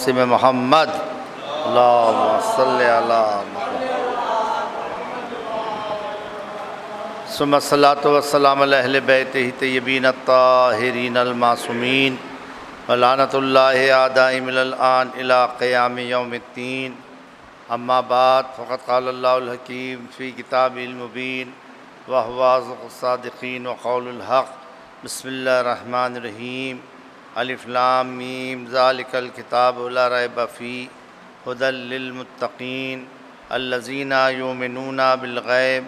القاسم محمد اللہم صلی علی محمد ثم الصلاۃ والسلام علی اہل بیتہ طیبین الطاہرین المعصومین ولعنۃ اللہ دائم الان الی قیام یوم الدین اما بعد فقد قال اللہ الحکیم فی کتابہ المبین وہو اصدق الصادقین وقول الحق بسم اللہ الرحمن الرحیم الف لام میم ذالک الکتاب لا ریب فیہ ھدی للمتقین الذین یؤمنون بالغیب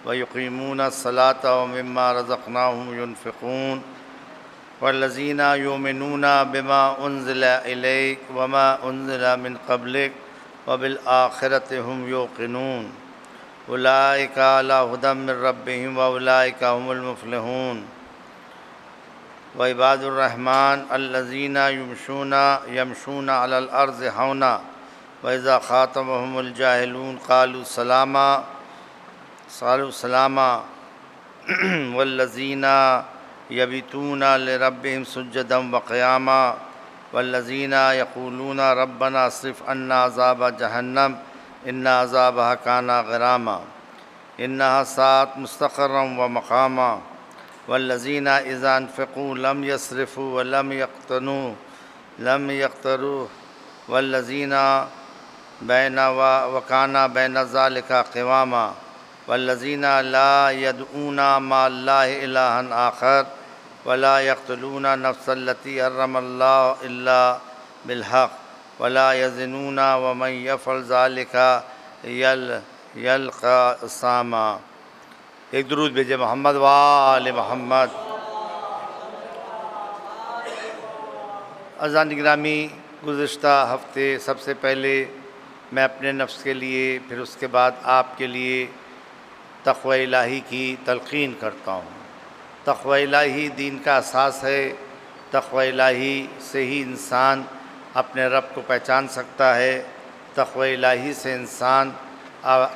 ویقیمون الصلاۃ ومما رزقناہم ینفقون والذین یؤمنون بما انزل الیک وما انزل من قبلک وبالآخرۃ ھم یوقنون اولئک علی ھدی من ربہم واولئک ھم المفلحون وعباد الرحمن الذین یمشون علی الارض ہونا واذا خاطبهم الجاہلون قالوا سلاما والذین یبیتون لربہم سجدا وقیاما والذین یقولون ربنا اصرف عنا عذاب جہنم ان عذابها کان غراما انها ساءت مستقرا ومقاما والذین اذا انفقوا لم يسرفوا ولم يقتروا والذین وکان بین ذلک قواما والذین لا يدعون مع اللہ الہا آخر ولا يقتلون نفس التي حرم اللہ الا بالحق ولا يزنون ومن يفعل ذلك يلقى أثاما۔ ایک درود بھیجے محمد وآل محمد۔ عزیزان گرامی، گزشتہ ہفتے سب سے پہلے میں اپنے نفس کے لیے، پھر اس کے بعد آپ کے لیے تقوی الہی کی تلقین کرتا ہوں۔ تقوی الہی دین کا اساس ہے۔ تقوی الہی سے ہی انسان اپنے رب کو پہچان سکتا ہے۔ تقوی الہی سے انسان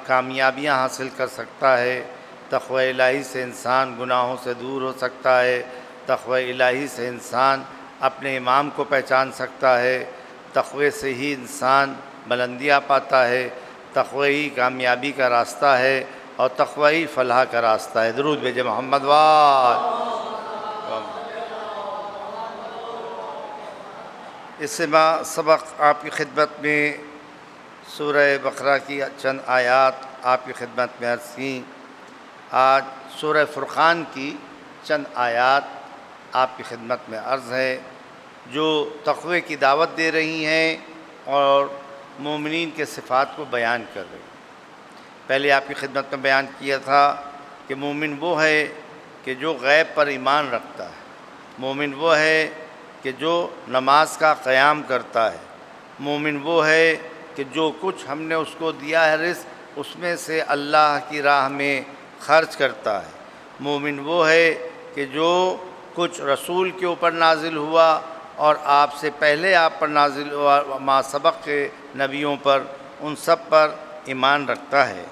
کامیابیاں حاصل کر سکتا ہے۔ تقوی الہی سے انسان گناہوں سے دور ہو سکتا ہے۔ تقوی الہی سے انسان اپنے امام کو پہچان سکتا ہے۔ تقوی سے ہی انسان بلندیاں پاتا ہے۔ تقوی ہی کامیابی کا راستہ ہے اور تقوی ہی فلاح کا راستہ ہے۔ درود بھیجے محمد وآل۔ اس سے سبق آپ کی خدمت میں سورہ بقرہ کی چند آیات آپ کی خدمت میں عرض کیں۔ آج سورہ فرقان کی چند آیات آپ کی خدمت میں عرض ہے جو تقوی کی دعوت دے رہی ہیں اور مومنین کے صفات کو بیان کر رہی ہیں۔ پہلے آپ کی خدمت میں بیان کیا تھا کہ مومن وہ ہے کہ جو غیب پر ایمان رکھتا ہے۔ مومن وہ ہے کہ جو نماز کا قیام کرتا ہے۔ مومن وہ ہے کہ جو کچھ ہم نے اس کو دیا ہے رزق، اس میں سے اللہ کی راہ میں خرچ کرتا ہے۔ مومن وہ ہے کہ جو کچھ رسول کے اوپر نازل ہوا اور آپ سے پہلے آپ پر نازل ہوا ما سبق کے نبیوں پر، ان سب پر ایمان رکھتا ہے۔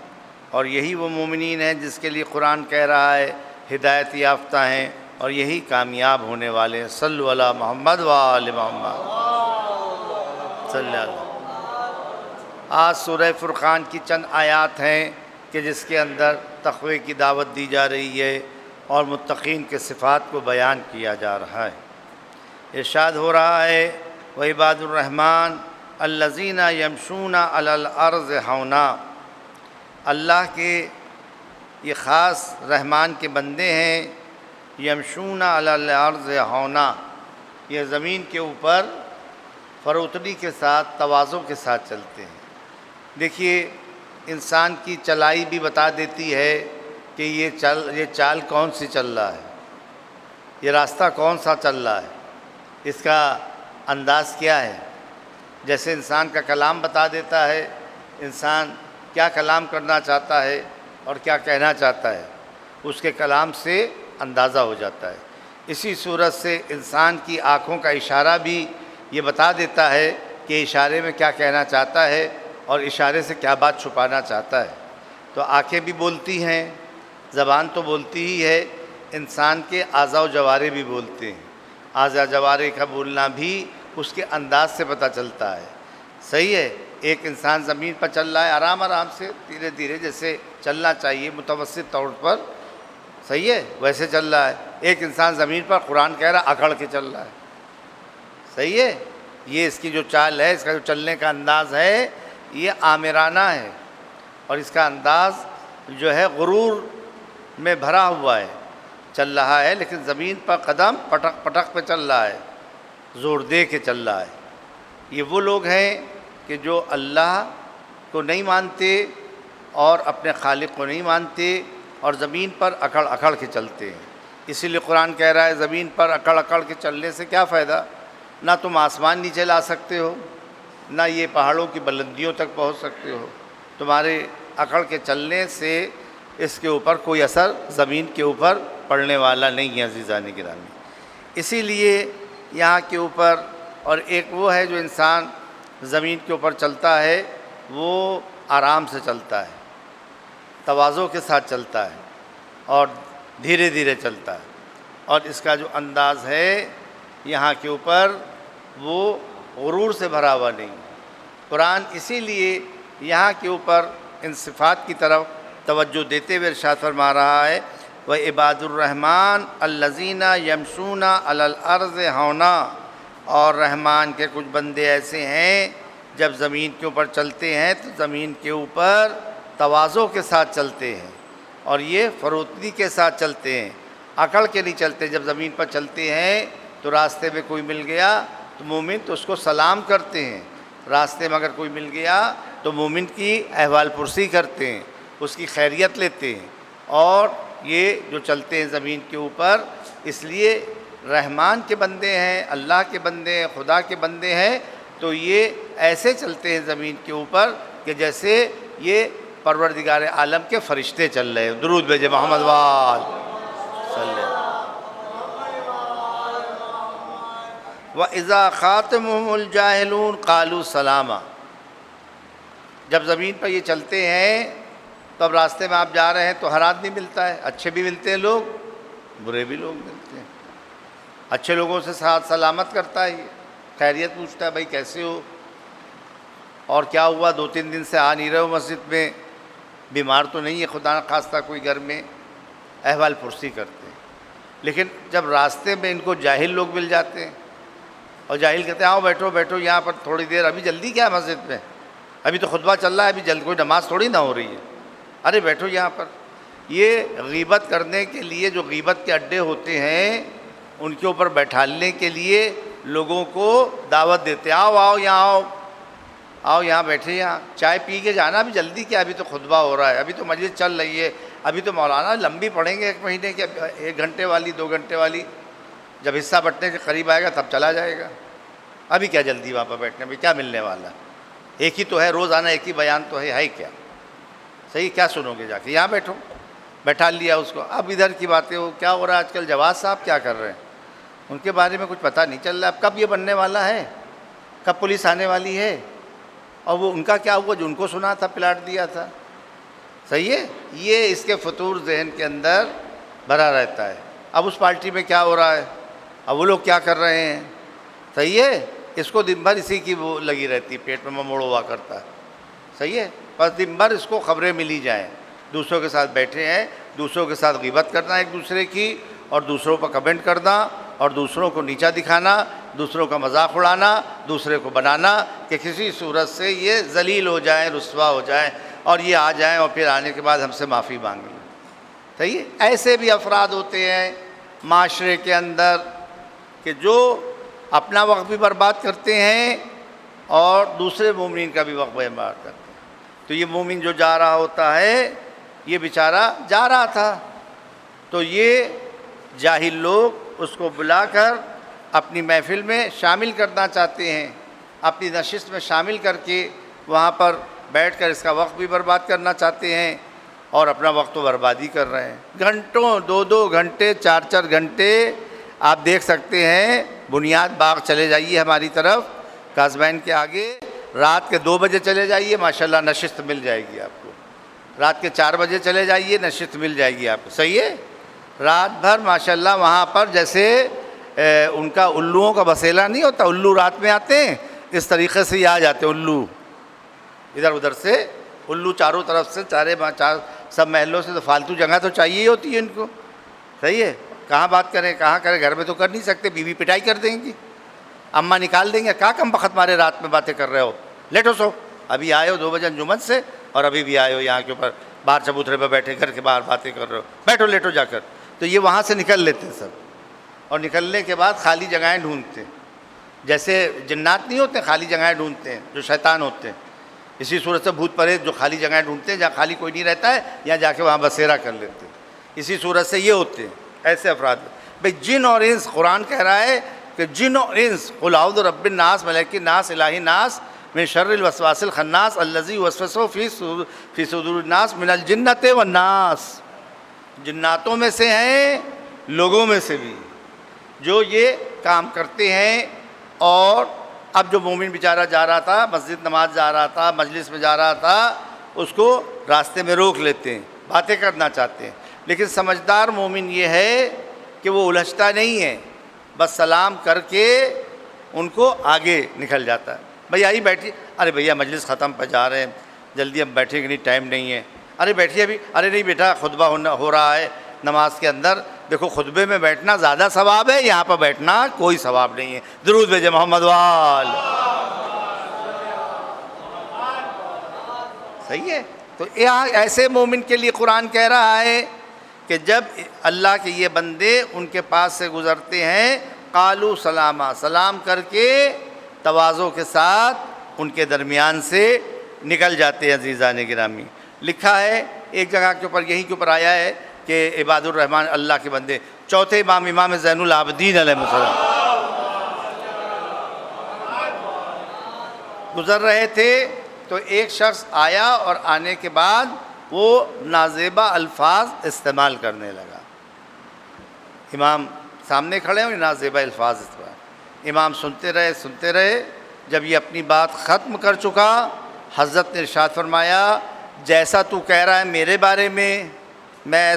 اور یہی وہ مومنین ہیں جس کے لیے قرآن کہہ رہا ہے ہدایت یافتہ ہیں اور یہی کامیاب ہونے والے ہیں۔ صلو علی محمد وآل محمد صلی اللہ۔ آج سورہ فرقان کی چند آیات ہیں کہ جس کے اندر تقوی کی دعوت دی جا رہی ہے اور متقین کے صفات کو بیان کیا جا رہا ہے۔ ارشاد ہو رہا ہے وعباد الرحمن الذین یمشون علی الارض ہونا۔ اللہ کے یہ خاص رحمان کے بندے ہیں، یمشون علی الارض ہونا، یہ زمین کے اوپر فروتنی کے ساتھ، تواضع کے ساتھ چلتے ہیں۔ دیکھیے، انسان کی چلائی بھی بتا دیتی ہے کہ یہ چال کون سی چل رہا ہے، یہ راستہ کون سا چل رہا ہے، اس کا انداز کیا ہے۔ جیسے انسان کا کلام بتا دیتا ہے، انسان کیا کلام کرنا چاہتا ہے اور کیا کہنا چاہتا ہے، اس کے کلام سے اندازہ ہو جاتا ہے۔ اسی صورت سے انسان کی آنکھوں کا اشارہ بھی یہ بتا دیتا ہے کہ اشارے میں کیا کہنا چاہتا ہے اور اشارے سے کیا بات چھپانا چاہتا ہے۔ تو آنکھیں بھی بولتی ہیں، زبان تو بولتی ہی ہے، انسان کے اعضاء و جوارح بھی بولتے ہیں۔ اعضاء جوارح کا بولنا بھی اس کے انداز سے پتہ چلتا ہے۔ صحیح ہے، ایک انسان زمین پر چل رہا ہے آرام آرام سے، دھیرے دھیرے جیسے چلنا چاہیے متوسط طور پر، صحیح ہے ویسے چل رہا ہے۔ ایک انسان زمین پر قرآن کہہ رہا اکڑ کے چل رہا ہے، صحیح ہے۔ یہ اس کی جو چال ہے، اس کا جو چلنے کا انداز ہے، یہ آمرانہ ہے، اور اس کا انداز جو ہے غرور میں بھرا ہوا ہے، چل رہا ہے لیکن زمین پر قدم پٹک پٹک پہ چل رہا ہے، زور دے کے چل رہا ہے۔ یہ وہ لوگ ہیں کہ جو اللہ کو نہیں مانتے اور اپنے خالق کو نہیں مانتے اور زمین پر اکڑ اکڑ کے چلتے ہیں۔ اسی لیے قرآن کہہ رہا ہے زمین پر اکڑ اکڑ کے چلنے سے کیا فائدہ؟ نہ تم آسمان نیچے لا سکتے ہو، نہ یہ پہاڑوں کی بلندیوں تک پہنچ سکتے ہو، تمہارے اکڑ کے چلنے سے اس کے اوپر کوئی اثر زمین کے اوپر پڑنے والا نہیں ہے عزیزان گرامی۔ اسی لیے یہاں کے اوپر، اور ایک وہ ہے جو انسان زمین کے اوپر چلتا ہے وہ آرام سے چلتا ہے، تواضع کے ساتھ چلتا ہے اور دھیرے دھیرے چلتا ہے، اور اس کا جو انداز ہے یہاں کے اوپر وہ غرور سے بھرا ہوا نہیں۔ قرآن اسی لیے یہاں کے اوپر ان صفات کی طرف توجہ دیتے ہوئے ارشاد فرما رہا ہے وَعِبَادُ الرَّحْمَٰنِ الَّذِينَ يَمْشُونَ عَلَى الْأَرْضِ هَوْنًا، اور رحمان کے کچھ بندے ایسے ہیں جب زمین کے اوپر چلتے ہیں تو زمین کے اوپر تواضع کے ساتھ چلتے ہیں، اور یہ فروتنی کے ساتھ چلتے ہیں، اکڑ کے نہیں چلتے۔ جب زمین پر چلتے ہیں تو راستے میں کوئی مل گیا تو مومن تو اس کو سلام کرتے ہیں، راستے میں اگر کوئی مل گیا تو مومن کی احوال پرسی کرتے ہیں، اس کی خیریت لیتے ہیں، اور یہ جو چلتے ہیں زمین کے اوپر اس لیے رحمان کے بندے ہیں، اللہ کے بندے ہیں، خدا کے بندے ہیں، تو یہ ایسے چلتے ہیں زمین کے اوپر کہ جیسے یہ پروردگار عالم کے فرشتے چل رہے ہیں۔ درود بھیجے محمد وال صلی اللہ۔ وَإِذَا خَاطَبَهُمُ الْجَاهِلُونَ قَالُوا سَلَامًا، جب زمین پر یہ چلتے ہیں تو اب راستے میں آپ جا رہے ہیں تو ہر آدمی ملتا ہے، اچھے بھی ملتے ہیں لوگ، برے بھی لوگ ملتے ہیں۔ اچھے لوگوں سے ساتھ سلامت کرتا ہے، خیریت پوچھتا ہے، بھائی کیسے ہو اور کیا ہوا، 2-3 دن سے آ نہیں رہے ہو مسجد میں، بیمار تو نہیں ہے خدا نخواستہ کوئی گھر میں، احوال پرسی کرتے ہیں۔ لیکن جب راستے میں ان کو جاہل لوگ مل جاتے ہیں اور جاہل کہتے ہیں آؤ بیٹھو بیٹھو یہاں پر تھوڑی دیر، ابھی جلدی کیا ہے مسجد میں، ابھی تو خطبہ چل رہا ہے، ابھی جلد کوئی نماز تھوڑی نہ ہو رہی ہے، ارے بیٹھو یہاں پر۔ یہ غیبت کرنے کے لیے جو غیبت کے اڈے ہوتے ہیں ان کے اوپر بیٹھالنے کے لیے لوگوں کو دعوت دیتے ہیں، آؤ آؤ یہاں آؤ، آؤ یہاں بیٹھے، یہاں چائے پی کے جانا، ابھی جلدی کیا، ابھی تو خطبہ ہو رہا ہے، ابھی تو مجلس چل رہی ہے، ابھی تو مولانا لمبی پڑھیں گے 1 مہینے کی، 1 گھنٹے والی 2 گھنٹے والی، جب حصہ بٹنے کے قریب آئے گا تب چلا جائے گا، ابھی کیا جلدی وہاں پر بیٹھنے میں، کیا ملنے والا، ایک ہی تو ہے روزانہ، ایک ہی بیان تو ہے کیا، صحیح، کیا سنو گے جا کے، یہاں بیٹھو، بیٹھا لیا اس کو۔ اب ادھر کی باتیں ہو، کیا ہو رہا ہے آج کل، جواز صاحب کیا کر رہے ہیں، ان کے بارے میں کچھ پتہ نہیں چل رہا، اب کب یہ بننے والا ہے، کب پولیس آنے والی ہے، اور وہ ان کا کیا ہوا جو ان کو سنا تھا پلاٹ دیا تھا، صحیح ہے، یہ اس کے فطور ذہن کے اندر بھرا رہتا ہے۔ اب اس پارٹی میں کیا ہو رہا ہے، اب وہ لوگ کیا کر رہے ہیں، صحیح ہے، اس کو دن بھر اسی کی وہ لگی رہتی ہے، پیٹ میں مموڑ ہوا کرتا ہے، صحیح ہے، بس دن بھر اس کو خبریں ملی جائیں، دوسروں کے ساتھ بیٹھے ہیں، دوسروں کے ساتھ غیبت کرنا ایک دوسرے کی، اور دوسروں پر کمنٹ کرنا، اور دوسروں کو نیچا دکھانا، دوسروں کا مذاق اڑانا، دوسرے کو بنانا کہ کسی صورت سے یہ ذلیل ہو جائیں، رسوا ہو جائیں، اور یہ آ جائیں اور پھر آنے کے بعد ہم سے معافی مانگیں، صحیح ہے۔ ایسے بھی افراد ہوتے ہیں معاشرے کے اندر کہ جو اپنا وقت بھی برباد کرتے ہیں اور دوسرے مومنین کا بھی وقت برباد کرتے ہیں۔ تو یہ مومن جو جا رہا ہوتا ہے، یہ بیچارہ جا رہا تھا، تو یہ جاہل لوگ اس کو بلا کر اپنی محفل میں شامل کرنا چاہتے ہیں، اپنی نشست میں شامل کر کے وہاں پر بیٹھ کر اس کا وقت بھی برباد کرنا چاہتے ہیں، اور اپنا وقت تو بربادی کر رہے ہیں، گھنٹوں 2-2 گھنٹے 4-4 گھنٹے آپ دیکھ سکتے ہیں۔ بنیاد باغ چلے جائیے ہماری طرف کازمین کے آگے، رات کے 2 بجے چلے جائیے، ماشاءاللہ نشست مل جائے گی آپ کو، رات کے 4 بجے چلے جائیے، نشست مل جائے گی آپ کو، صحیح ہے، رات بھر ماشاءاللہ وہاں پر جیسے ان کا الوؤں کا بسیلہ نہیں ہوتا، الو رات میں آتے ہیں، اس طریقے سے یہ آ جاتے ہیں الو، ادھر ادھر سے الو چاروں طرف سے، سب محلوں سے، تو فالتو جگہ تو چاہیے ہی ہوتی ہے ان کو، صحیح ہے، کہاں بات کریں کہاں کریں، گھر میں تو کر نہیں سکتے، بیوی پٹائی کر دیں گی، اماں نکال دیں گے، کہاں کم بخت مارے رات میں باتیں کر رہے ہو، لیٹو سو، ابھی آئے ہو 2 بجے انجمن سے اور ابھی بھی آئے ہو یہاں کے اوپر باہر چبوترے پہ بیٹھے، گھر کے باہر باتیں کر رہے ہو، بیٹھو لیٹو جا کر، تو یہ وہاں سے نکل لیتے ہیں سب، اور نکلنے کے بعد خالی جگہیں ڈھونڈتے ہیں، جیسے جنات نہیں ہوتے خالی جگہیں ڈھونڈتے ہیں جو شیطان ہوتے ہیں، اسی صورت سے بھوت پریت جو خالی جگہیں ڈھونڈتے ہیں جہاں خالی کوئی نہیں رہتا ہے، یا جا کے وہاں بسیرا کر لیتے ہیں، اسی صورت سے یہ ہوتے ہیں ایسے افراد۔ بھئی جن اور انس، قرآن کہہ رہا ہے کہ جن اور انس، قل اعوذ برب الناس ملک الناس الہ الناس من شر الوسواس الخناس الذی یوسوس فی صدور الناس من الجنۃ والناس، جناتوں میں سے ہیں لوگوں میں سے بھی جو یہ کام کرتے ہیں۔ اور اب جو مومن بیچارہ جا رہا تھا مسجد نماز جا رہا تھا، مجلس میں جا رہا تھا، اس کو راستے میں روک لیتے ہیں، باتیں کرنا چاہتے ہیں، لیکن سمجھدار مومن یہ ہے کہ وہ الجھتا نہیں ہے، بس سلام کر کے ان کو آگے نکل جاتا ہے۔ بھئی آئی بیٹھی، ارے بھیا مجلس ختم پہ جا رہے ہیں، جلدی ہم بیٹھیں گے نہیں، ٹائم نہیں ہے، ارے بیٹھیے ابھی، ارے نہیں بیٹا خطبہ ہو رہا ہے نماز کے اندر، دیکھو خطبے میں بیٹھنا زیادہ ثواب ہے، یہاں پہ بیٹھنا کوئی ثواب نہیں ہے، درود بھیجے محمد وال، صحیح ہے۔ تو یہاں ایسے مومن کے لیے قرآن کہہ رہا ہے کہ جب اللہ کے یہ بندے ان کے پاس سے گزرتے ہیں، قالوا سلاما، سلام کر کے تواضع کے ساتھ ان کے درمیان سے نکل جاتے ہیں۔ عزیزان گرامی، لکھا ہے ایک جگہ کے اوپر، یہیں کے اوپر آیا ہے کہ عباد الرحمن اللہ کے بندے، چوتھے امام، امام زین العابدین علیہ السلام گزر رہے تھے، تو ایک شخص آیا اور آنے کے بعد وہ نازیبہ الفاظ استعمال کرنے لگا، امام سامنے کھڑے ہوئے، نازیبہ الفاظ استعمال، امام سنتے رہے، جب یہ اپنی بات ختم کر چکا، حضرت نے ارشاد فرمایا جیسا تو کہہ رہا ہے میرے بارے میں، میں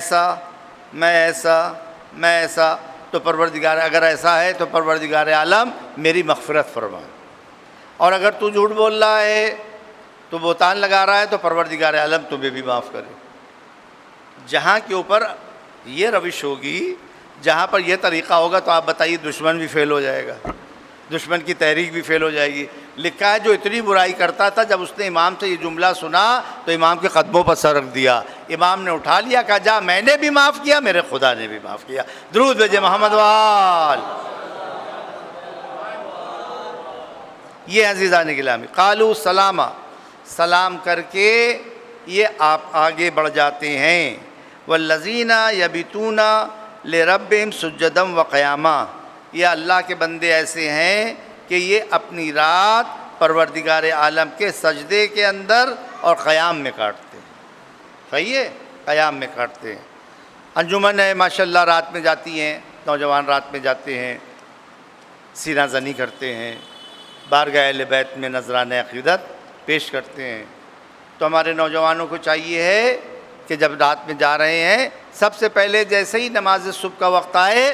ایسا، تو پروردگار، اگر ایسا ہے تو پروردگار عالم میری مغفرت فرما، اور اگر تو جھوٹ بول رہا ہے، تو بہتان لگا رہا ہے، تو پروردگار عالم تمہیں بھی معاف کرے۔ جہاں کے اوپر یہ روش ہوگی، جہاں پر یہ طریقہ ہوگا، تو آپ بتائیے دشمن بھی فیل ہو جائے گا، دشمن کی تحریک بھی فیل ہو جائے گی۔ لکھا ہے جو اتنی برائی کرتا تھا، جب اس نے امام سے یہ جملہ سنا تو امام کے قدموں پر سر رکھ دیا، امام نے اٹھا لیا، کہا جا میں نے بھی معاف کیا، میرے خدا نے بھی معاف کیا، درود بھیجے محمد وال۔ یہ عزیزان گرامی، قالوا سلاما، سلام کر کے یہ آپ آگے بڑھ جاتے ہیں۔ والذین یبیتون لربہم سجدا وقیاما، یہ اللہ کے بندے ایسے ہیں کہ یہ اپنی رات پروردگار عالم کے سجدے کے اندر اور قیام میں کاٹتے ہیں، صحیح ہے، قیام میں کاٹتے ہیں۔ انجمن ہے ماشاءاللہ، رات میں جاتی ہیں، نوجوان رات میں جاتے ہیں، سینہ زنی کرتے ہیں، بارگاہ اہل بیت میں نذرانہ عقیدت پیش کرتے ہیں۔ تو ہمارے نوجوانوں کو چاہیے ہے کہ جب رات میں جا رہے ہیں، سب سے پہلے جیسے ہی نماز صبح کا وقت آئے،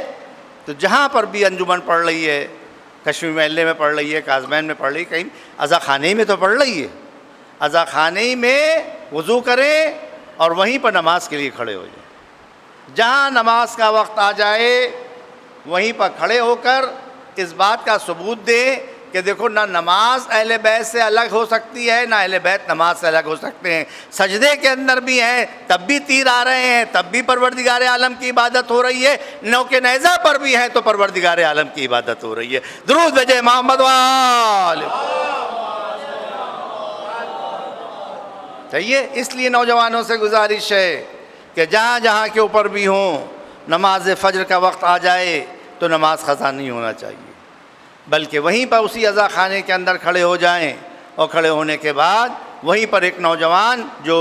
تو جہاں پر بھی انجمن پڑھ رہی ہے، کشمیر محلے میں پڑھ رہی ہے، کازمین میں پڑھ رہی ہے، کہیں عزا خانے میں تو پڑھ رہی ہے، عزا خانے میں وضو کریں اور وہیں پر نماز کے لیے کھڑے ہو جائیں۔ جہاں نماز کا وقت آ جائے وہیں پر کھڑے ہو کر اس بات کا ثبوت دیں کہ دیکھو، نہ نماز اہل بیت سے الگ ہو سکتی ہے، نہ اہل بیت نماز سے الگ ہو سکتے ہیں، سجدے کے اندر بھی ہیں تب بھی تیر آ رہے ہیں، تب بھی پروردگار عالم کی عبادت ہو رہی ہے، نوک نیزہ پر بھی ہیں تو پروردگار عالم کی عبادت ہو رہی ہے۔ درود بھیجے محمد وال۔ صحیح ہے، اس لیے نوجوانوں سے گزارش ہے کہ جہاں جہاں کے اوپر بھی ہوں، نماز فجر کا وقت آ جائے تو نماز قضا نہیں ہونا چاہیے، بلکہ وہیں پر اسی عزا خانے کے اندر کھڑے ہو جائیں، اور کھڑے ہونے کے بعد وہیں پر ایک نوجوان جو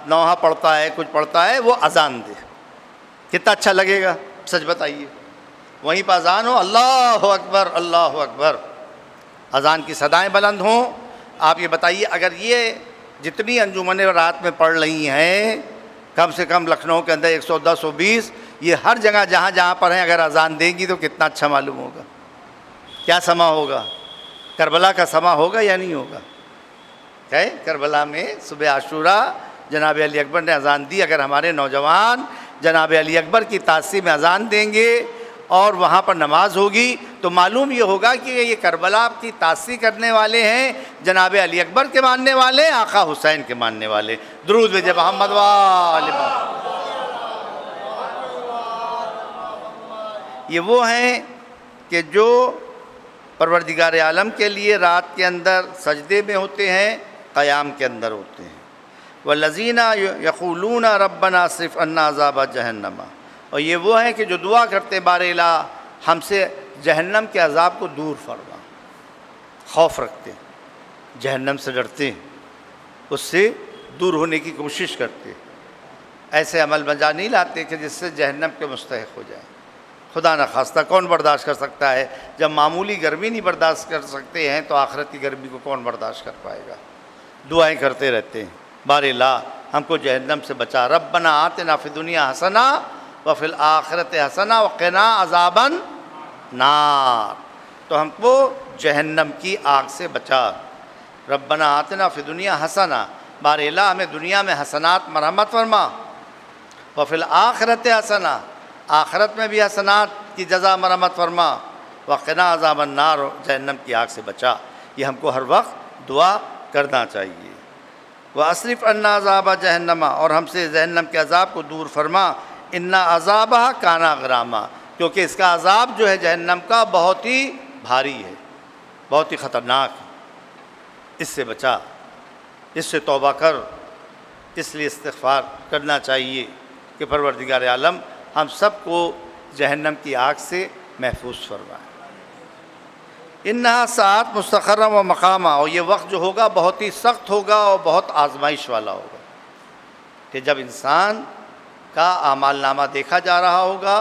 نوحہ پڑھتا ہے، کچھ پڑھتا ہے، وہ اذان دے، کتنا اچھا لگے گا، سچ بتائیے، وہیں پر اذان ہو، اللہ اکبر اللہ اکبر، اذان کی صدائیں بلند ہوں۔ آپ یہ بتائیے، اگر یہ جتنی انجمنیں رات میں پڑھ رہی ہیں، کم سے کم لکھنؤ کے اندر 110 120، یہ ہر جگہ جہاں جہاں پر ہیں اگر اذان دیں گی تو کتنا اچھا معلوم ہوگا، کیا سما ہوگا۔ کربلا کا سما ہوگا یا نہیں ہوگا؟ کہ کربلا میں صبح عاشورہ جناب علی اکبر نے اذان دی. اگر ہمارے نوجوان جناب علی اکبر کی تعظیم میں اذان دیں گے اور وہاں پر نماز ہوگی تو معلوم یہ ہوگا کہ یہ کربلا کی تعظیم کرنے والے ہیں، جناب علی اکبر کے ماننے والے، آقا حسین کے ماننے والے. درود بھیجے محمد وآل محمد. یہ وہ ہیں کہ جو پروردگار عالم کے لیے رات کے اندر سجدے میں ہوتے ہیں، قیام کے اندر ہوتے ہیں. والذین یقولون ربنا اصرف عنا عذاب جہنم. اور یہ وہ ہیں کہ جو دعا کرتے بار الہ ہم سے جہنم کے عذاب کو دور فرما. خوف رکھتے ہیں، جہنم سے ڈرتے ہیں، اس سے دور ہونے کی کوشش کرتے ہیں. ایسے عمل بجا نہیں لاتے کہ جس سے جہنم کے مستحق ہو جائیں. خدا نخواستہ کون برداشت کر سکتا ہے؟ جب معمولی گرمی نہیں برداشت کر سکتے ہیں تو آخرت کی گرمی کو کون برداشت کر پائے گا؟ دعائیں کرتے رہتے ہیں بار الہ ہم کو جہنم سے بچا. ربنا آتنا فی الدنیا حسنہ وفی الآخرۃ حسنہ وقنا عذاب النار. تو ہم کو جہنم کی آگ سے بچا. ربنا آتنا فی الدنیا حسنہ، بار الہ ہمیں دنیا میں حسنات مرحمت فرما. وفی الآخرۃ حسنہ، آخرت میں بھی حسنات کی جزا مرحمت فرما. وقنا عذاب النار، جہنم کی آگ سے بچا. یہ ہم کو ہر وقت دعا کرنا چاہیے. وَأَصْرِفْ عَنَّا عَذَابَ جہنم، اور ہم سے جہنم کے عذاب کو دور فرما. اِنَّ عَذَابَهَا كَانَ غَرَامًا، کیونکہ اس کا عذاب جو ہے جہنم کا بہت ہی بھاری ہے، بہت ہی خطرناک ہے. اس سے بچا، اس سے توبہ کر. اس لیے استغفار کرنا چاہیے کہ پروردگار عالم ہم سب کو جہنم کی آگ سے محفوظ فرمائے. انہا ساعت مستقرہ و مقامہ، اور یہ وقت جو ہوگا بہت ہی سخت ہوگا اور بہت آزمائش والا ہوگا کہ جب انسان کا اعمال نامہ دیکھا جا رہا ہوگا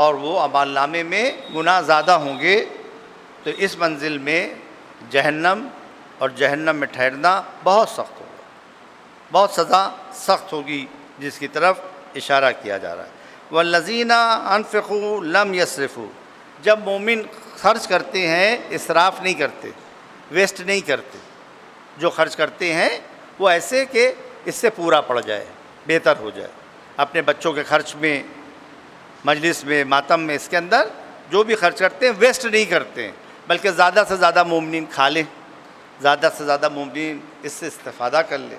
اور وہ اعمال نامے میں گناہ زیادہ ہوں گے تو اس منزل میں جہنم اور جہنم میں ٹھہرنا بہت سخت ہوگا، بہت سزا سخت ہوگی، جس کی طرف اشارہ کیا جا رہا ہے. والذین انفقوا لم یسرفوا، جب مومن خرچ کرتے ہیں اسراف نہیں کرتے، ویسٹ نہیں کرتے. جو خرچ کرتے ہیں وہ ایسے کہ اس سے پورا پڑ جائے، بہتر ہو جائے. اپنے بچوں کے خرچ میں، مجلس میں، ماتم میں، اس کے اندر جو بھی خرچ کرتے ہیں ویسٹ نہیں کرتے ہیں، بلکہ زیادہ سے زیادہ مومنین کھا لیں، زیادہ سے زیادہ مومنین اس سے استفادہ کر لیں،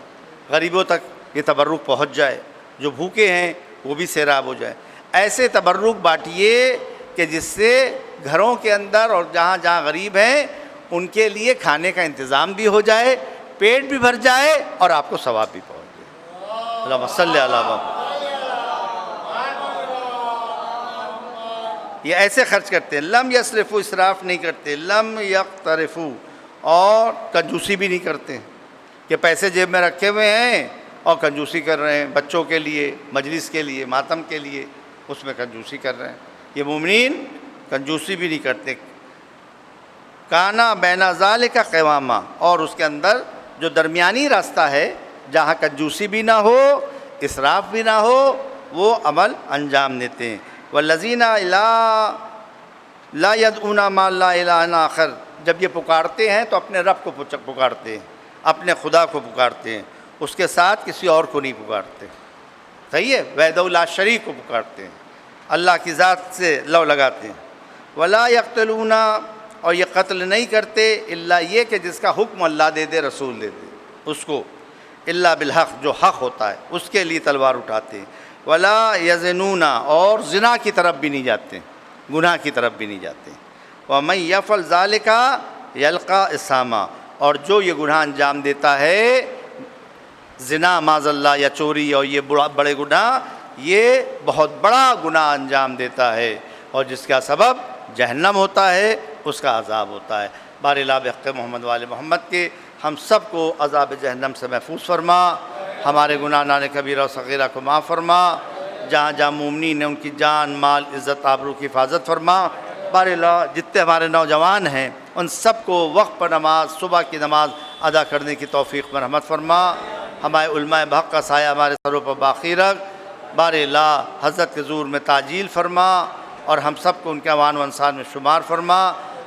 غریبوں تک یہ تبرک پہنچ جائے، جو بھوکے ہیں وہ بھی سیراب ہو جائے. ایسے تبرک بانٹیے کہ جس سے گھروں کے اندر اور جہاں جہاں غریب ہیں ان کے لیے کھانے کا انتظام بھی ہو جائے، پیٹ بھی بھر جائے اور آپ کو ثواب بھی پہنچ جائے. اللہم صلی علی محمد. یہ ایسے خرچ کرتے ہیں. لم یسرفوا، اسراف نہیں کرتے. لم یقترفوا، اور کنجوسی بھی نہیں کرتے کہ پیسے جیب میں رکھے ہوئے ہیں اور کنجوسی کر رہے ہیں. بچوں کے لیے، مجلس کے لیے، ماتم کے لیے، اس میں کنجوسی کر رہے ہیں. یہ مومنین کنجوسی بھی نہیں کرتے. کانا بین ذالک قواما، اور اس کے اندر جو درمیانی راستہ ہے جہاں کنجوسی بھی نہ ہو، اسراف بھی نہ ہو، وہ عمل انجام دیتے ہیں. والذین لا يدعون مع اللہ الہ آخر، جب یہ پکارتے ہیں تو اپنے رب کو پکارتے ہیں، اپنے خدا کو پکارتے ہیں، اس کے ساتھ کسی اور کو نہیں پکارتے. صحیح ہے؟ وحدہ لا شریک کو پکارتے ہیں، اللہ کی ذات سے لو لگاتے ہیں. ولا یقتلون، اور یہ قتل نہیں کرتے الا یہ کہ جس کا حکم اللہ دے دے، رسول دے دے اس کو، الا بالحق، جو حق ہوتا ہے اس کے لیے تلوار اٹھاتے ہیں. ولا یزنون، اور زنا کی طرف بھی نہیں جاتے، گناہ کی طرف بھی نہیں جاتے. ومن یفعل ذلک یلقی اثاما، اور جو یہ گناہ انجام دیتا ہے، زنا معاذ اللہ یا چوری اور یہ بڑے گناہ، یہ بہت بڑا گناہ انجام دیتا ہے اور جس کا سبب جہنم ہوتا ہے، اس کا عذاب ہوتا ہے. بار الہ بحق محمد وآل محمد کے ہم سب کو عذاب جہنم سے محفوظ فرما. ہمارے گناہ نان کبیرہ و صغیرہ کو معاف فرما. جہاں جہاں مومنین ہیں ان کی جان، مال، عزت، آبرو کی حفاظت فرما. بار الہ جتنے ہمارے نوجوان ہیں ان سب کو وقت پر نماز، صبح کی نماز ادا کرنے کی توفیق مرحمت فرما. ہمارے علماء بحق کا سایہ ہمارے سروں پر باقی رکھ. بار الہ حضرت کے ظہور میں تعجیل فرما اور ہم سب کو ان کے اوان و انصار میں شمار فرما.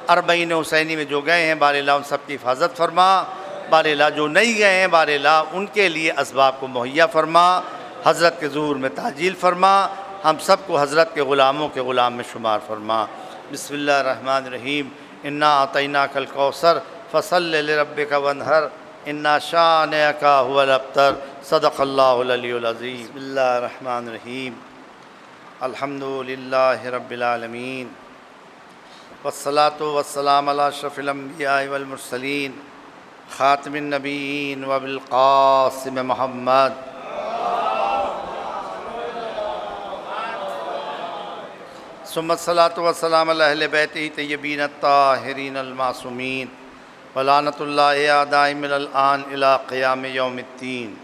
اربعین حسینی میں جو گئے ہیں بار اللہ ان سب کی حفاظت فرما، بار اللہ جو نہیں گئے ہیں بار اللہ ان کے لیے اسباب کو مہیا فرما، حضرت کے ظہور میں تعجیل فرما، ہم سب کو حضرت کے غلاموں کے غلام میں شمار فرما۔ بسم اللہ الرحمن الرحیم۔ انا اعطیناک الکوثر فصل لربک وانحر انا شانئک هو الابتر۔ صدق اللہ العلی العظیم۔ بسم اللہ الرحمن الرحیم۔ الحمد للہ رب العالمین والصلاة والسلام علی اشرف الانبیاء والمرسلین خاتم النبیین وبالقاسم محمد۔ ثم الصلاة والسلام علی اہل بیتہ طیبین الطاہرین المعصومین ولعنۃ اللہ اعداء من الآن الی قیام یوم الدین۔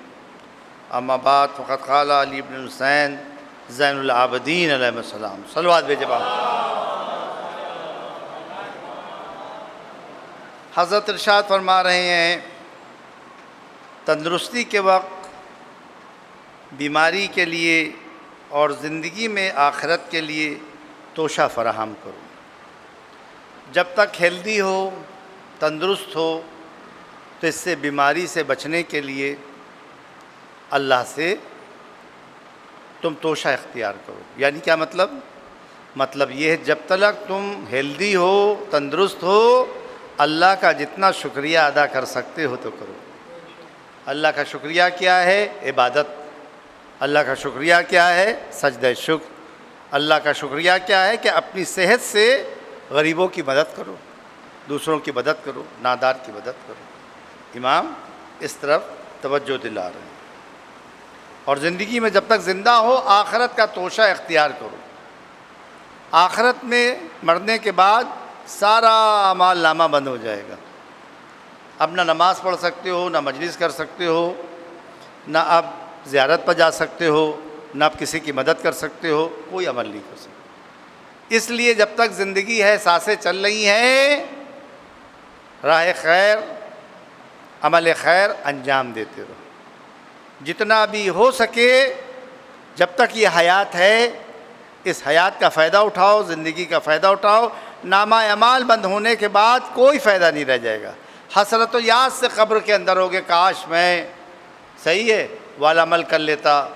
اما بعد فقد قال علی بن حسین زین العابدین علیہ السلام۔ صلوات بھیجے باپ۔ حضرت ارشاد فرما رہے ہیں تندرستی کے وقت بیماری کے لیے اور زندگی میں آخرت کے لیے توشہ فراہم کرو۔ جب تک ہیلدی ہو، تندرست ہو، تو اس سے بیماری سے بچنے کے لیے اللہ سے تم توشہ اختیار کرو۔ یعنی کیا مطلب؟ مطلب یہ ہے جب تک تم ہیلدی ہو، تندرست ہو، اللہ کا جتنا شکریہ ادا کر سکتے ہو تو کرو۔ اللہ کا شکریہ کیا ہے؟ عبادت۔ اللہ کا شکریہ کیا ہے؟ سجدہ شکر۔ اللہ کا شکریہ کیا ہے؟ کہ اپنی صحت سے غریبوں کی مدد کرو، دوسروں کی مدد کرو، نادار کی مدد کرو۔ امام اس طرف توجہ دلا رہے ہیں۔ اور زندگی میں جب تک زندہ ہو آخرت کا توشہ اختیار کرو۔ آخرت میں مرنے کے بعد سارا اعمال نامہ بند ہو جائے گا۔ اب نہ نماز پڑھ سکتے ہو، نہ مجلس کر سکتے ہو، نہ اب زیارت پر جا سکتے ہو، نہ آپ کسی کی مدد کر سکتے ہو، کوئی عمل نہیں کر سکتے۔ اس لیے جب تک زندگی ہے، سانسیں چل رہی ہیں، راہ خیر، عمل خیر انجام دیتے رہو۔ جتنا بھی ہو سکے جب تک یہ حیات ہے اس حیات کا فائدہ اٹھاؤ، زندگی کا فائدہ اٹھاؤ۔ نامہ اعمال بند ہونے کے بعد کوئی فائدہ نہیں رہ جائے گا۔ حسرت و یاد سے قبر کے اندر ہوگے، کاش میں صحیح ہے والا عمل کر لیتا،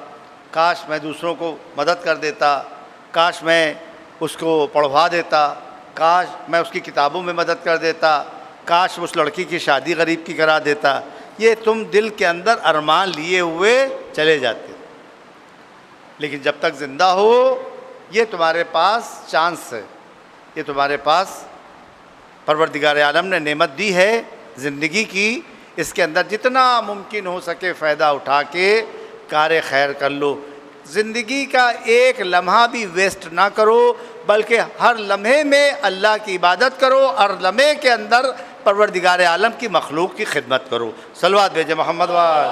کاش میں دوسروں کو مدد کر دیتا، کاش میں اس کو پڑھوا دیتا، کاش میں اس کی کتابوں میں مدد کر دیتا، کاش اس لڑکی کی شادی غریب کی کرا دیتا۔ یہ تم دل کے اندر ارمان لیے ہوئے چلے جاتے، لیکن جب تک زندہ ہو یہ تمہارے پاس چانس ہے، یہ تمہارے پاس پروردگار عالم نے نعمت دی ہے زندگی کی۔ اس کے اندر جتنا ممکن ہو سکے فائدہ اٹھا کے کار خیر کر لو۔ زندگی کا ایک لمحہ بھی ویسٹ نہ کرو، بلکہ ہر لمحے میں اللہ کی عبادت کرو، ہر لمحے کے اندر پروردگار عالم کی مخلوق کی خدمت کرو۔ صلوات بھیجے محمد وال۔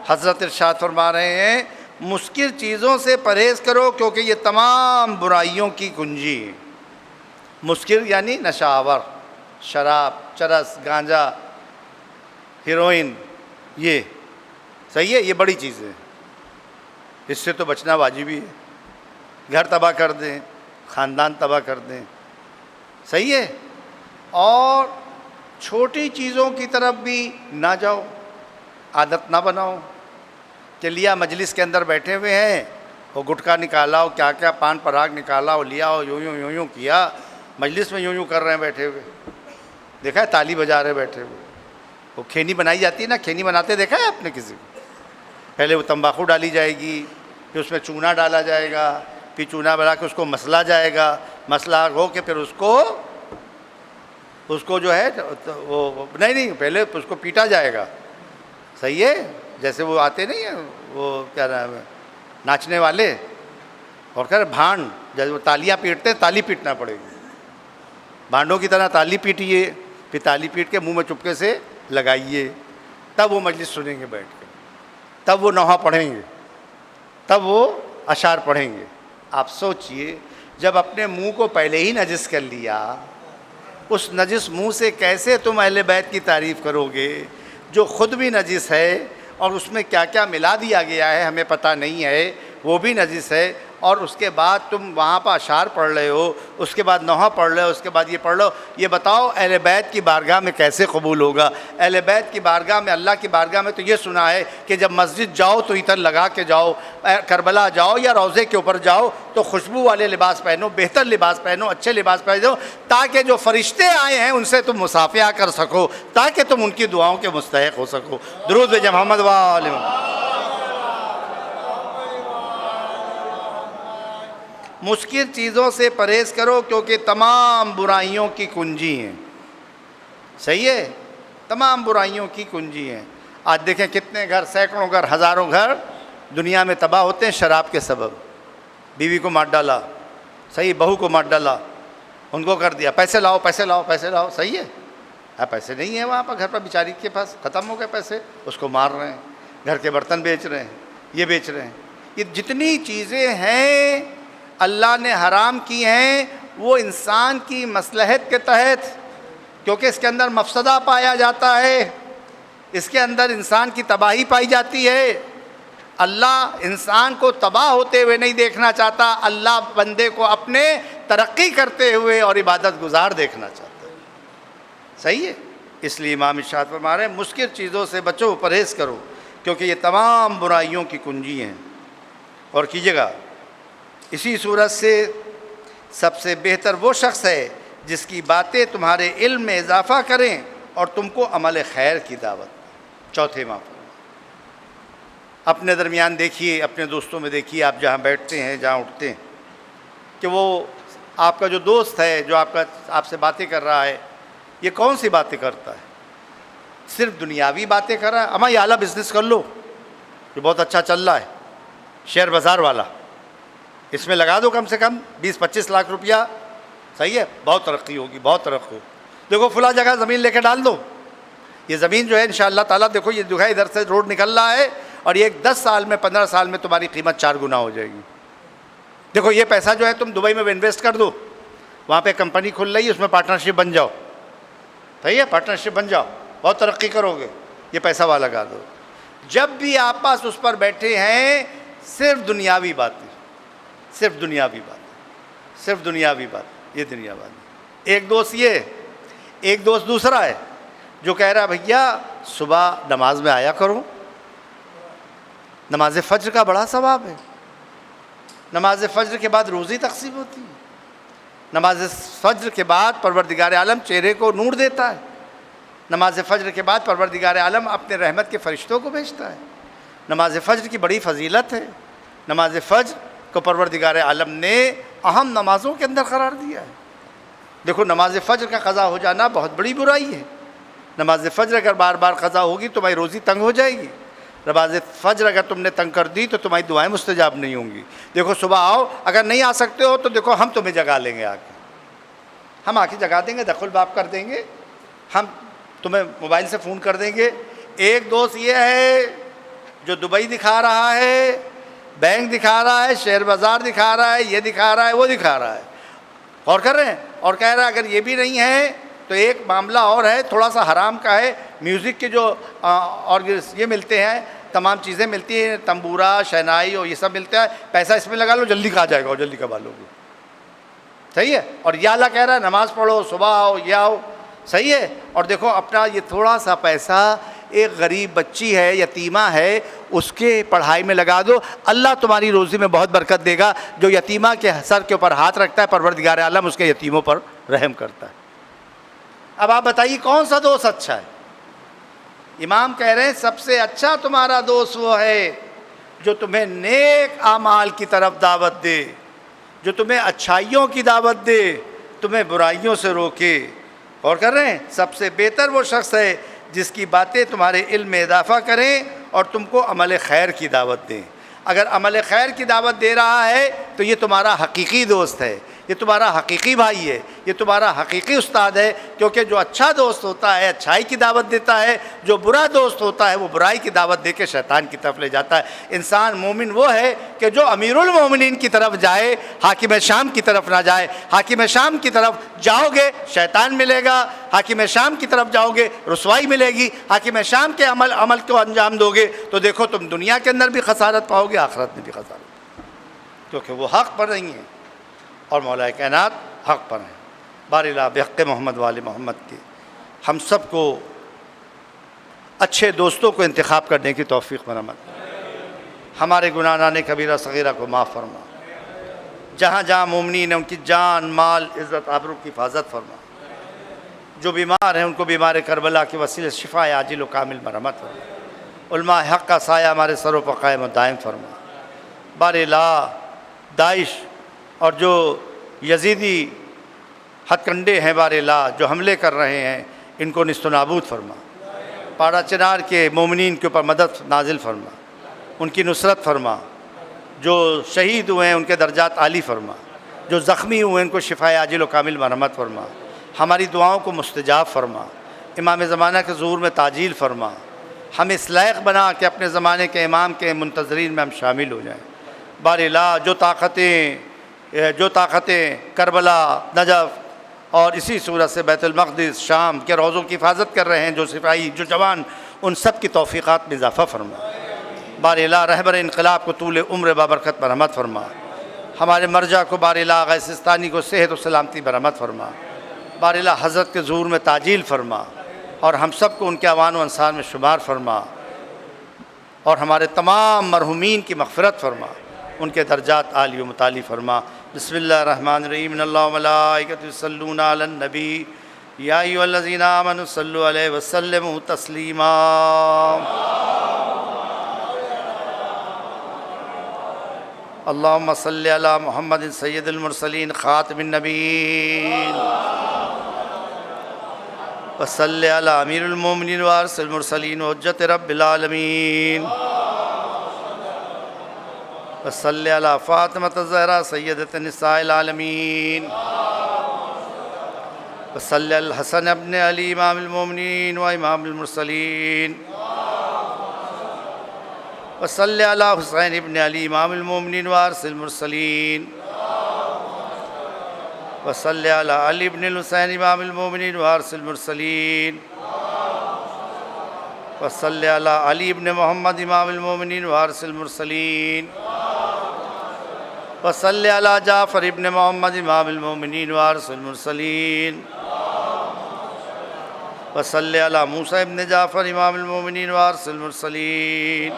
حضرت ارشاد فرما رہے ہیں مشکل چیزوں سے پرہیز کرو کیونکہ یہ تمام برائیوں کی کنجی ہے۔ مشکل یعنی نشہ آور، شراب، چرس، گانجا، ہیروئن، یہ صحیح ہے، یہ بڑی چیزیں ہیں، اس سے تو بچنا واجبی ہے۔ گھر تباہ کر دیں، خاندان تباہ کر دیں، صحیح ہے۔ اور چھوٹی چیزوں کی طرف بھی نہ جاؤ، عادت نہ بناؤ کہ لیا مجلس کے اندر بیٹھے ہوئے ہیں، وہ گٹکا نکالا ہو، کیا کیا پان پراگ نکالا ہو، لیا ہو، یوں کیا، مجلس میں یوں کر رہے ہیں بیٹھے ہوئے، دیکھا ہے تالی بجا رہے بیٹھے ہوئے۔ وہ کھینی بنائی جاتی ہے نا، کھینی بناتے دیکھا ہے آپ نے کسی کو؟ پہلے وہ تمباکو ڈالی جائے گی، پھر اس میں چونا ڈالا جائے گا، پھر چونا بنا کے اس کو مسلا جائے گا، مسلا ہو کے پھر اس کو جو ہے وہ نہیں پہلے اس کو پیٹا جائے گا، صحیح ہے۔ جیسے وہ آتے نہیں ہیں وہ کیا نام ہے ناچنے والے، اور کہہ رہے بھانڈ، جب وہ تالیاں پیٹتے ہیں تالی پیٹنا پڑے گی، بھانڈوں کی طرح تالی پیٹیے، پھر تالی پیٹ کے منہ میں چپکے سے لگائیے، تب وہ مجلس سنیں گے بیٹھ کے، تب وہ نوحہ پڑھیں گے، تب وہ اشعار پڑھیں گے۔ آپ سوچئے جب اپنے منہ کو پہلے ہی نجس کر لیا، اس نجس منہ سے کیسے تم اہل بیت کی تعریف کرو گے جو خود بھی نجس ہے، اور اس میں کیا کیا ملا دیا گیا ہے ہمیں پتہ نہیں ہے۔ وہ بھی نجس ہے، اور اس کے بعد تم وہاں پر اشعار پڑھ رہے ہو، اس کے بعد نوحہ پڑھ رہے ہو، اس کے بعد یہ پڑھ رہے ہو، یہ بتاؤ اہل بیت کی بارگاہ میں کیسے قبول ہوگا؟ اہل بیت کی بارگاہ میں، اللہ کی بارگاہ میں تو یہ سنا ہے کہ جب مسجد جاؤ تو عطر لگا کے جاؤ، کربلا جاؤ یا روضے کے اوپر جاؤ تو خوشبو والے لباس پہنو، بہتر لباس پہنو، اچھے لباس پہنو، تاکہ جو فرشتے آئے ہیں ان سے تم مصافحہ کر سکو، تاکہ تم ان کی دعاؤں کے مستحق ہو سکو۔ درود بھیجیں محمد وآل محمد۔ مشکل چیزوں سے پرہیز کرو کیونکہ تمام برائیوں کی کنجی ہیں۔ صحیح ہے، تمام برائیوں کی کنجی ہیں۔ آج دیکھیں کتنے گھر، سینکڑوں گھر، ہزاروں گھر دنیا میں تباہ ہوتے ہیں شراب کے سبب۔ بیوی کو مار ڈالا، صحیح، بہو کو مار ڈالا، ان کو کر دیا، پیسے لاؤ پیسے لاؤ پیسے لاؤ، صحیح ہے، پیسے نہیں ہیں وہاں پر، گھر پر بیچاری کے پاس ختم ہو گئے پیسے، اس کو مار رہے ہیں، گھر کے برتن بیچ رہے ہیں، یہ بیچ رہے ہیں۔ یہ جتنی چیزیں ہیں اللہ نے حرام کی ہیں، وہ انسان کی مصلحت کے تحت، کیونکہ اس کے اندر مفسدہ پایا جاتا ہے، اس کے اندر انسان کی تباہی پائی جاتی ہے۔ اللہ انسان کو تباہ ہوتے ہوئے نہیں دیکھنا چاہتا، اللہ بندے کو اپنے ترقی کرتے ہوئے اور عبادت گزار دیکھنا چاہتا ہے۔ صحیح ہے، اس لیے امام ارشاد فرما رہے ہیں مشکل چیزوں سے بچو، پرہیز کرو، کیونکہ یہ تمام برائیوں کی کنجی ہیں۔ اور کیجیے گا، اسی صورت سے سب سے بہتر وہ شخص ہے جس کی باتیں تمہارے علم میں اضافہ کریں اور تم کو عمل خیر کی دعوت دیں۔ چوتھے امام اپنے درمیان دیکھیے، اپنے دوستوں میں دیکھیے، آپ جہاں بیٹھتے ہیں، جہاں اٹھتے ہیں، کہ وہ آپ کا جو دوست ہے، جو آپ سے باتیں کر رہا ہے، یہ کون سی باتیں کرتا ہے؟ صرف دنیاوی باتیں کر رہا ہے؟ اما یہ اعلیٰ بزنس کر لو، یہ بہت اچھا چل رہا ہے، شیئر بازار والا، اس میں لگا دو کم سے کم 20-25 لاکھ روپیہ، صحیح ہے، بہت ترقی ہوگی، بہت ترقی ہوگی۔ دیکھو فلاں جگہ زمین لے کے ڈال دو، یہ زمین جو ہے انشاءاللہ تعالیٰ، دیکھو یہ جو ہے ادھر سے روڈ نکل رہا ہے، اور یہ 10 سال میں 15 سال میں تمہاری قیمت 4 گنا ہو جائے گی۔ دیکھو یہ پیسہ جو ہے تم دبئی میں انویسٹ کر دو، وہاں پہ کمپنی کھل رہی ہے، اس میں پارٹنرشپ بن جاؤ، صحیح ہے، پارٹنرشپ بن جاؤ، بہت ترقی کرو گے، یہ پیسہ وہاں لگا دو۔ جب بھی آپ پاس اس پر بیٹھے ہیں صرف دنیاوی باتیں، صرف دنیاوی بات، صرف دنیاوی بات، یہ دنیا بات۔ ایک دوست یہ، ایک دوست دوسرا ہے جو کہہ رہا ہے بھیا صبح نماز میں آیا کرو، نماز فجر کا بڑا ثواب ہے، نماز فجر کے بعد روزی تقسیم ہوتی ہے، نماز فجر کے بعد پروردگار عالم چہرے کو نور دیتا ہے، نماز فجر کے بعد پروردگار عالم اپنے رحمت کے فرشتوں کو بھیجتا ہے، نماز فجر کی بڑی فضیلت ہے، نماز فجر کو پروردگار عالم نے اہم نمازوں کے اندر قرار دیا ہے۔ دیکھو نماز فجر کا قضا ہو جانا بہت بڑی برائی ہے، نماز فجر اگر بار بار قضا ہوگی تمہاری روزی تنگ ہو جائے گی، نماز فجر اگر تم نے تنگ کر دی تو تمہاری دعائیں مستجاب نہیں ہوں گی۔ دیکھو صبح آؤ، اگر نہیں آ سکتے ہو تو دیکھو ہم تمہیں جگا لیں گے، آ کے ہم آ کے جگا دیں گے، دخل باب کر دیں گے، ہم تمہیں موبائل سے فون کر دیں گے۔ ایک دوست یہ ہے جو دبئی دکھا رہا ہے، بینک دکھا رہا ہے، شیئر بازار دکھا رہا ہے، یہ دکھا رہا ہے، وہ دکھا رہا ہے، اور کر رہے ہیں، اور کہہ رہا ہے اگر یہ بھی نہیں ہے تو ایک معاملہ اور ہے تھوڑا سا حرام کا ہے، میوزک کے جو اور یہ ملتے ہیں، تمام چیزیں ملتی ہیں، تمبورا، شہنائی اور یہ سب ملتا ہے، پیسہ اس میں لگا لو جلدی کھا جائے گا اور جلدی کما لو گے، صحیح ہے۔ اور یہ اللہ کہہ رہا ہے نماز پڑھو، صبح آؤ، یہ آؤ، صحیح ہے۔ اور دیکھو اپنا یہ تھوڑا سا پیسہ ایک غریب بچی ہے، یتیمہ ہے، اس کے پڑھائی میں لگا دو، اللہ تمہاری روزی میں بہت برکت دے گا۔ جو یتیمہ کے سر کے اوپر ہاتھ رکھتا ہے پروردگار عالم اس کے یتیموں پر رحم کرتا ہے۔ اب آپ بتائیے کون سا دوست اچھا ہے؟ امام کہہ رہے ہیں سب سے اچھا تمہارا دوست وہ ہے جو تمہیں نیک اعمال کی طرف دعوت دے، جو تمہیں اچھائیوں کی دعوت دے، تمہیں برائیوں سے روکے۔ اور کر رہے ہیں سب سے بہتر وہ شخص ہے جس کی باتیں تمہارے علم میں اضافہ کریں اور تم کو عمل خیر کی دعوت دیں۔ اگر عمل خیر کی دعوت دے رہا ہے تو یہ تمہارا حقیقی دوست ہے، یہ تمہارا حقیقی بھائی ہے، یہ تمہارا حقیقی استاد ہے، کیونکہ جو اچھا دوست ہوتا ہے اچھائی کی دعوت دیتا ہے، جو برا دوست ہوتا ہے وہ برائی کی دعوت دے کے شیطان کی طرف لے جاتا ہے۔ انسان مومن وہ ہے کہ جو امیر المومنین کی طرف جائے، حاکم شام کی طرف نہ جائے۔ حاکم شام کی طرف جاؤ گے شیطان ملے گا، حاکم شام کی طرف جاؤ گے رسوائی ملے گی، حاکم شام کے عمل کو انجام دو گے تو دیکھو تم دنیا کے اندر بھی خسارت پاؤ گے، آخرت میں بھی خسارت۔ کیونکہ وہ حق پر نہیں ہیں اور مولا کائنات حق پر ہیں۔ بار اللہ بحق محمد وال محمد کے ہم سب کو اچھے دوستوں کو انتخاب کرنے کی توفیق مرحمت، ہمارے گناہان کبیرہ صغیرہ کو معاف فرما، جہاں جہاں مومنین ہیں ان کی جان مال عزت آبرو کی حفاظت فرما، جو بیمار ہیں ان کو بیمار کربلا کے وسیلے شفا عاجل و کامل مرحمت فرما، علماء حق کا سایہ ہمارے سروں پر قائم و دائم فرما۔ بار الہ داعش اور جو یزیدی ہتھ کنڈے ہیں بار الہ جو حملے کر رہے ہیں ان کو نیست و نابود فرما، پاڑا چنار کے مومنین کے اوپر مدد نازل فرما، ان کی نصرت فرما، جو شہید ہوئے ہیں ان کے درجات عالی فرما، جو زخمی ہوئے ہیں ان کو شفا عاجل و کامل مرحمت فرما، ہماری دعاؤں کو مستجاب فرما، امام زمانہ کے ظہور میں تعجیل فرما، ہمیں اس لائق بنا کہ اپنے زمانے کے امام کے منتظرین میں ہم شامل ہو جائیں۔ بار الہ جو طاقتیں کربلا، نجف اور اسی صورت سے بیت المقدس، شام کے روضوں کی حفاظت کر رہے ہیں، جو سپاہی جو جوان، ان سب کی توفیقات میں اضافہ فرما۔ بار الہ رہبر انقلاب کو طول عمر بابرکت مرحمت فرما، ہمارے مرجع کو بار الہ غیث سستانی کو صحت و سلامتی مرحمت فرما، بار الہ حضرت کے ظہور میں تعجیل فرما اور ہم سب کو ان کے اعوان و انصار میں شمار فرما، اور ہمارے تمام مرحومین کی مغفرت فرما، ان کے درجات عالی و متعالی فرما۔ بسم اللہ الرحمن الرحیم، ان اللہ و ملائکۃہ یصلون علی النبی یا ایھا الذین آمنوا صلوا علیہ وسلموا تسلیما۔ اللہم صلی علی محمد سید المرسلین خاتم النبیین، وصلی علی امیر المومنین وارث المرسلین وحجت رب العالمین، وصلی علی فاطمۃ الزہرا سیدۃ نساء العالمین، وصلی علی الحسن ابن علی امام المومنین و امام المرسلین، وصلی علی حسین ابن علی امام المومنین وارث المرسلین، وصلی علی علی ابن الحسین امام المومنین وارث المرسلین، وصلی علی علی ابن محمد امام المومنین وارث المرسلین، وصلی علی جعفر ابن محمد امام المومنین وارث المرسلین، وصلی علی موسیٰ ابن جعفر امام المومنین وارث المرسلین،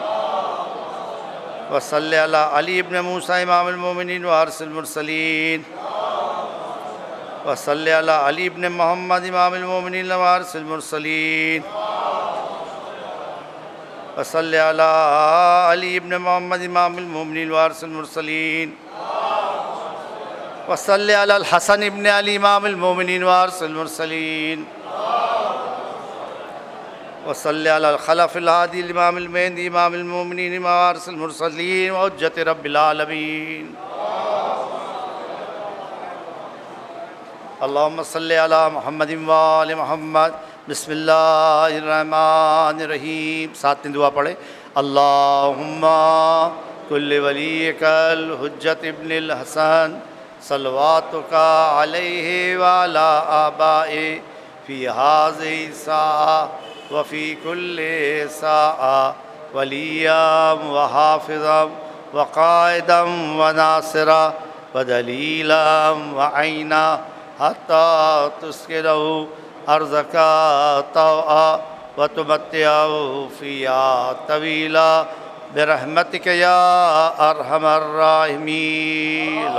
وصلی علی علی ابن موسیٰ امام المومنین وارث المرسلین، وصلی علی علی ابن محمد امام المومنین وارث المرسلین، وصلی علی علی ابن محمد امام المومنین وارث المرسلین، وصلی علی الحسن ابن علی امام المومنین وارث المرسلین، وصلی علی الخلف الہادی الامام المہدی امام المومنین وارث المرسلین وحجت رب العالمین۔ اللہم صلی علی محمد وآل محمد۔ بسم اللہ الرحمن الرحیم، ساتھ میں دعا پڑھیں۔ اللہم کل ولیک الحجت ابن الحسن صلواتک علیہ وعلی آبائہ فی ہذہ الساعہ وفی کل ساعہ ولییا وحافظا وقائدا وناصرا ودلیلا وعینا حتی تسکنہ ارضک طوعا وتمتعہ فیہا طویلا برحمتک یا ارحم الراحمین۔